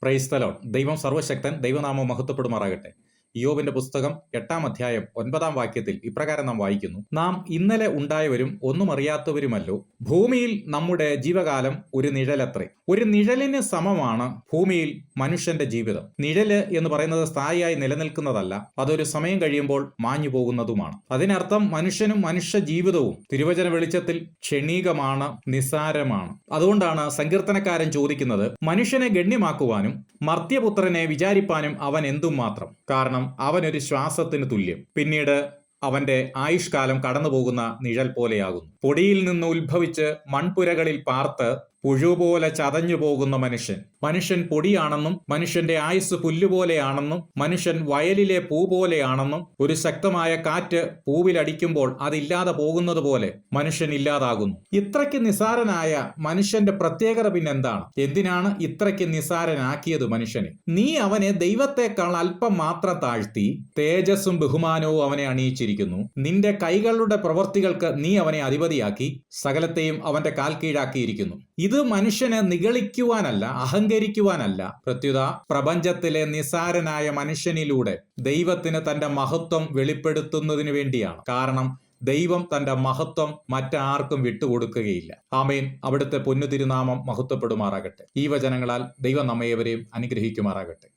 Praise the Lord. ദൈവം സർവശക്തൻ, ദൈവനാമം മഹത്വപ്പെടുമാറാകട്ടെ. ഇയ്യോബിന്റെ പുസ്തകം 8-ാം അധ്യായം 9-ാം വാക്യത്തിൽ ഇപ്രകാരം നാം വായിക്കുന്നു: നാം ഇന്നലെ ഉണ്ടായവരും ഒന്നും അറിയാത്തവരുമല്ലോ. ഭൂമിയിൽ നമ്മുടെ ജീവകാലം ഒരു നിഴലത്രേ. ഒരു നിഴലിന് സമമാണ് ഭൂമിയിൽ മനുഷ്യന്റെ ജീവിതം. നിഴല് എന്ന് പറയുന്നത് സ്ഥായിയായി നിലനിൽക്കുന്നതല്ല, അതൊരു സമയം കഴിയുമ്പോൾ മാഞ്ഞു പോകുന്നതുമാണ്. അതിനർത്ഥം മനുഷ്യനും മനുഷ്യ ജീവിതവും തിരുവചന വെളിച്ചത്തിൽ ക്ഷണികമാണ്, നിസാരമാണ്. അതുകൊണ്ടാണ് സങ്കീർത്തനക്കാരൻ ചോദിക്കുന്നത്, മനുഷ്യനെ ഗണ്യമാക്കുവാനും മർത്യപുത്രനെ വിചാരിപ്പാനും അവൻ എന്തും മാത്രം. കാരണം അവനൊരു ശ്വാസത്തിന് തുല്യം. പിന്നീട് അവന്റെ ആയുഷ്കാലം കടന്നുപോകുന്ന നിഴൽ പോലെയാകുന്നു. പൊടിയിൽ നിന്ന് ഉത്ഭവിച്ച് മൺപുരകളിൽ പാർത്ത് പുഴുപോലെ ചതഞ്ഞു പോകുന്ന മനുഷ്യൻ പൊടിയാണെന്നും മനുഷ്യന്റെ ആയുസ് പുല്ലുപോലെയാണെന്നും മനുഷ്യൻ വയലിലെ പൂ പോലെയാണെന്നും ഒരു ശക്തമായ കാറ്റ് പൂവിലടിക്കുമ്പോൾ അതില്ലാതെ പോകുന്നത് പോലെ മനുഷ്യൻ ഇല്ലാതാകുന്നു. ഇത്രയ്ക്ക് നിസാരനായ മനുഷ്യന്റെ പ്രത്യേകത പിന്നെന്താണ്? എന്തിനാണ് ഇത്രയ്ക്ക് നിസാരനാക്കിയത് മനുഷ്യനെ? നീ അവനെ ദൈവത്തെക്കാൾ അല്പം മാത്രം താഴ്ത്തി തേജസ്സും ബഹുമാനവും അവനെ അണിയിച്ചിരിക്കുന്നു. നിന്റെ കൈകളുടെ പ്രവൃത്തികൾക്ക് നീ അവനെ അധിപതിയാക്കി സകലത്തെയും അവന്റെ കാൽ കീഴാക്കിയിരിക്കുന്നു. ഇത് മനുഷ്യനെ നിഗളിക്കുവാനല്ല, അഹങ്കരിക്കുവാനല്ല, പ്രത്യുത പ്രപഞ്ചത്തിലെ നിസാരനായ മനുഷ്യനിലൂടെ ദൈവത്തിന് തന്റെ മഹത്വം വെളിപ്പെടുത്തുന്നതിനു വേണ്ടിയാണ്. കാരണം ദൈവം തന്റെ മഹത്വം മറ്റാർക്കും വിട്ടുകൊടുക്കുകയില്ല. ആമേൻ. അവിടുത്തെ പൊന്നു തിരുനാമം മഹത്വപ്പെടുമാറാകട്ടെ. ഈ വചനങ്ങളാൽ ദൈവം നമ്മേവരെയും അനുഗ്രഹിക്കുമാറാകട്ടെ.